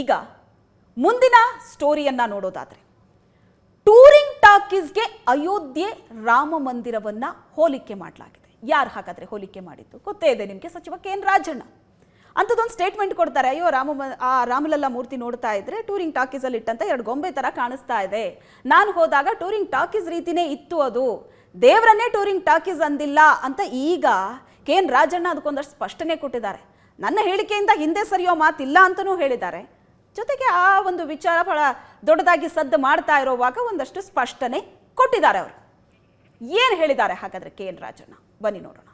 ಈಗ ಮುಂದಿನ ಸ್ಟೋರಿಯನ್ನ ನೋಡೋದಾದ್ರೆ, ಟೂರಿಂಗ್ ಟಾಕೀಸ್ಗೆ ಅಯೋಧ್ಯೆ ರಾಮ ಮಂದಿರವನ್ನ ಹೋಲಿಕೆ ಮಾಡಲಾಗಿದೆ. ಯಾರು ಹಾಗಾದ್ರೆ ಹೋಲಿಕೆ ಮಾಡಿದ್ದು ಗೊತ್ತೇ ಇದೆ ನಿಮಗೆ, ಸಚಿವ ಕೆ ಎನ್ ರಾಜಣ್ಣ ಅಂಥದ್ದೊಂದು ಸ್ಟೇಟ್ಮೆಂಟ್ ಕೊಡ್ತಾರೆ. ಅಯ್ಯೋ ರಾಮಲಲ್ಲಾ ಮೂರ್ತಿ ನೋಡ್ತಾ ಇದ್ರೆ ಟೂರಿಂಗ್ ಟಾಕೀಸ್ ಅಲ್ಲಿ ಇಟ್ಟಂತ 2 ಗೊಂಬೆ ತರ ಕಾಣಿಸ್ತಾ ಇದೆ. ನಾನು ಹೋದಾಗ ಟೂರಿಂಗ್ ಟಾಕೀಸ್ ರೀತಿನೇ ಇತ್ತು, ಅದು ದೇವರನ್ನೇ ಟೂರಿಂಗ್ ಟಾಕೀಸ್ ಅಂದಿಲ್ಲ ಅಂತ ಈಗ ಕೆ ಎನ್ ರಾಜಣ್ಣ ಅದಕ್ಕೊಂದಷ್ಟು ಸ್ಪಷ್ಟನೆ ಕೊಟ್ಟಿದ್ದಾರೆ. ನನ್ನ ಹೇಳಿಕೆಯಿಂದ ಹಿಂದೆ ಸರಿಯೋ ಮಾತಿಲ್ಲ ಅಂತಲೂ ಹೇಳಿದ್ದಾರೆ. ಜೊತೆಗೆ ಆ ಒಂದು ವಿಚಾರ ಬಹಳ ದೊಡ್ಡದಾಗಿ ಸದ್ದು ಮಾಡ್ತಾ ಇರೋವಾಗ ಒಂದಷ್ಟು ಸ್ಪಷ್ಟನೆ ಕೊಟ್ಟಿದ್ದಾರೆ. ಅವರು ಏನು ಹೇಳಿದ್ದಾರೆ ಹಾಗಾದ್ರೆ ಕೆ ಎನ್ ರಾಜಣ್ಣ, ಬನ್ನಿ ನೋಡೋಣ.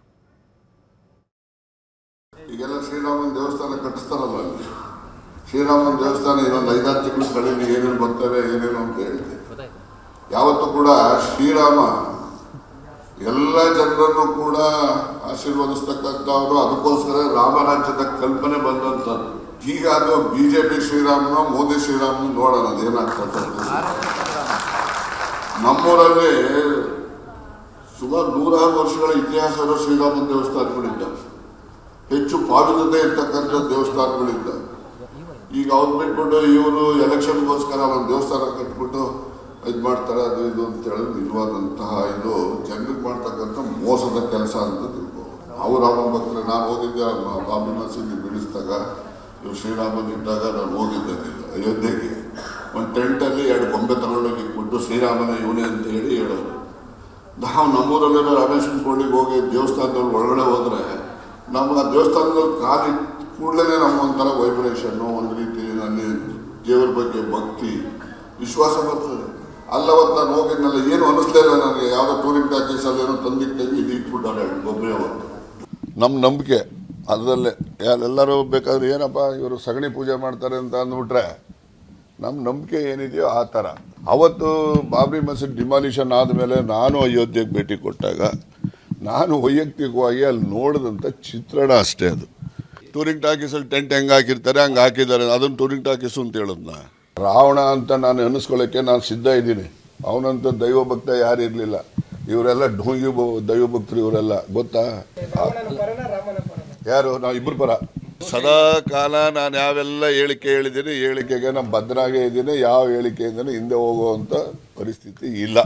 ಈಗೆಲ್ಲ ಶ್ರೀರಾಮನ ದೇವಸ್ಥಾನ ಕಟ್ಟಿಸ್ತಾರಲ್ಲ, ಅಲ್ಲಿ ಶ್ರೀರಾಮನ ದೇವಸ್ಥಾನ ಇನ್ನೊಂದು 5-6 ತಿಂಗಳು ಕಳೆದು ಏನೇನು ಬರ್ತವೆ ಏನೇನು ಅಂತ ಹೇಳಿದೆ. ಯಾವತ್ತೂ ಕೂಡ ಶ್ರೀರಾಮ ಎಲ್ಲ ಜನರನ್ನು ಕೂಡ ಆಶೀರ್ವದಿಸ್ತಕ್ಕಂಥವ್ರು. ಅದಕ್ಕೋಸ್ಕರ ರಾಮರಾಜ್ಯದ ಕಲ್ಪನೆ ಬಂದಂಥದ್ದು. ಈಗ ಅದು ಬಿಜೆಪಿ ಶ್ರೀರಾಮನ ಮೋದಿ ಶ್ರೀರಾಮನ ನೋಡೋಣ ಅದೇನಾಗ್ತದೆ. ನಮ್ಮೂರಲ್ಲಿ ಸುಮಾರು 100 ವರ್ಷಗಳ ಇತಿಹಾಸದ ಶ್ರೀರಾಮನ ದೇವಸ್ಥಾನಗಳಿದ್ದಾವೆ. ಹೆಚ್ಚು ಪಾವಿತ್ರತೆ ಇರ್ತಕ್ಕಂಥ ದೇವಸ್ಥಾನಗಳಿದ್ದಾವೆ. ಈಗ ಅವ್ರು ಬಿಟ್ಬಿಟ್ಟು ಇವರು ಎಲೆಕ್ಷನ್ಗೋಸ್ಕರ ಒಂದು ದೇವಸ್ಥಾನ ಕಟ್ಬಿಟ್ಟು ಇದು ಮಾಡ್ತಾರೆ, ಅದು ಇದು ಅಂತ ಹೇಳೋದು ನಿಜವಾದಂತಹ ಇದು ಜನರಿಗೆ ಮಾಡ್ತಕ್ಕಂಥ ಮೋಸದ ಕೆಲಸ ಅಂತ ತಿಳ್ಬೋದು. ಅವ್ರು ರಾಮ ಭಕ್ತರು. ನಾನು ಹೋಗಿದ್ದೆ ಬಾಬರಿ ಮಸೀದಿ ಬೀಳಿಸಿದಾಗ, ಇವ್ರು ಶ್ರೀರಾಮನ್ ಇದ್ದಾಗ ನಾನು ಹೋಗಿದ್ದೆ ಅಯೋಧ್ಯೆಗೆ. ಒಂದು ಟೆಂಟಲ್ಲಿ 2 ಗೊಂಬೆ ತಗೊಂಡೋಗಿ ಇಟ್ಬಿಟ್ಟು ಶ್ರೀರಾಮನ ಇವನೇ ಅಂತ ಹೇಳೋರು. ನಾವು ನಮ್ಮೂರಲ್ಲೆಲ್ಲ ರಾಮೇಶ್ವರ ಕೊಳ್ಳಿಗೆ ಹೋಗಿ ದೇವಸ್ಥಾನದಲ್ಲಿ ಒಳಗಡೆ ಹೋದರೆ ನಮ್ಗೆ ಆ ದೇವಸ್ಥಾನದಲ್ಲಿ ಕಾಲಿ ಕೂಡಲೇ ನಮಗೊಂಥರ ವೈಬ್ರೇಷನ್ನು, ಒಂದು ರೀತಿ ಅಲ್ಲಿ ದೇವರ ಬಗ್ಗೆ ಭಕ್ತಿ ವಿಶ್ವಾಸ ಬರ್ತದೆ. ಅಲ್ಲವತ್ತು ನಾನು ಹೋಗಿದ್ನಲ್ಲ, ಏನು ಅನ್ನಿಸ್ಲೇ ಇಲ್ಲ ನನಗೆ. ಯಾವುದೋ ಟೂರಿಂಗ್ ಪ್ಯಾಕೇಜಲ್ಲಿ ಏನೋ ತಂದಿಟ್ಟಾಗಿ ಇದು ಇಟ್ಬಿಟ್ಟಾರೆ ಗೊಬ್ಬರ ಅವತ್ತು. ನಮ್ಮ ನಂಬಿಕೆ ಅದರಲ್ಲೇ ಎಲ್ಲರೂ ಬೇಕಾದ್ರೆ ಏನಪ್ಪ ಇವರು ಸಗಣಿ ಪೂಜೆ ಮಾಡ್ತಾರೆ ಅಂತ ಅಂದ್ಬಿಟ್ರೆ ನಮ್ಮ ನಂಬಿಕೆ ಏನಿದೆಯೋ ಆ ಥರ. ಅವತ್ತು ಬಾಬ್ರಿ ಮಸೀದ್ ಡಿಮಾಲಿಷನ್ ಆದಮೇಲೆ ನಾನು ಅಯೋಧ್ಯೆಗೆ ಭೇಟಿ ಕೊಟ್ಟಾಗ ನಾನು ವೈಯಕ್ತಿಕವಾಗಿ ಅಲ್ಲಿ ನೋಡಿದಂಥ ಚಿತ್ರಣ ಅಷ್ಟೇ. ಅದು ಟೂರಿಂಗ್ ಟಾಕೀಸಲ್ಲಿ ಟೆಂಟ್ ಹೆಂಗೆ ಹಾಕಿರ್ತಾರೆ ಹಂಗೆ ಹಾಕಿದ್ದಾರೆ, ಅದನ್ನು ಟೂರಿಂಗ್ ಟಾಕೀಸು ಅಂತ ಹೇಳೋದನ್ನ. ರಾವಣ ಅಂತ ನಾನು ಅನ್ನಿಸ್ಕೊಳ್ಳೋಕ್ಕೆ ನಾನು ಸಿದ್ಧ ಇದ್ದೀನಿ. ಅವನಂತ ದೈವಭಕ್ತ ಯಾರು ಇರಲಿಲ್ಲ. ಇವರೆಲ್ಲ ಢೋಂಗಿ ದೈವಭಕ್ತರು ಇವರೆಲ್ಲ, ಗೊತ್ತಾ? ಯಾರು? ನಾವು ಇಬ್ಬರು ಪರ. ಸದಾ ಕಾಲ ನಾನು ಯಾವೆಲ್ಲ ಹೇಳಿಕೆ ಹೇಳಿದ್ದೀನಿ, ಹೇಳಿಕೆಗೆ ನಾನು ಬದ್ಧನಾಗೇ ಇದ್ದೀನಿ. ಯಾವ ಹೇಳಿಕೆಯಿಂದಲೂ ಹಿಂದೆ ಹೋಗುವಂಥ ಪರಿಸ್ಥಿತಿ ಇಲ್ಲ.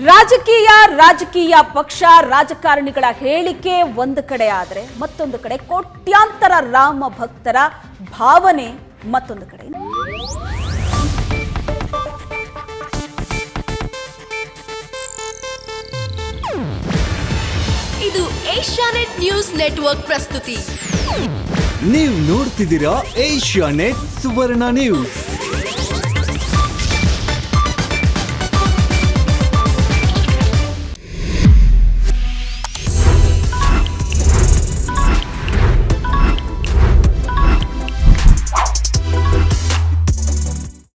ರಾಜಕೀಯ ಪಕ್ಷ ರಾಜಕಾರಣಿಗಳ ಹೇಳಿಕೆ ಒಂದು ಕಡೆ ಆದರೆ, ಮತ್ತೊಂದು ಕಡೆ ಕೋಟ್ಯಾಂತರ ರಾಮ ಭಕ್ತರ ಭಾವನೆ ಮತ್ತೊಂದು ಕಡೆ. ಇದು ಏಷ್ಯಾನೆಟ್ ನ್ಯೂಸ್ ನೆಟ್ವರ್ಕ್ ಪ್ರಸ್ತುತಿ. ನೀವು ನೋಡ್ತಿದ್ದೀರಾ ಏಷ್ಯಾನೆಟ್ ಸುವರ್ಣ ನ್ಯೂಸ್.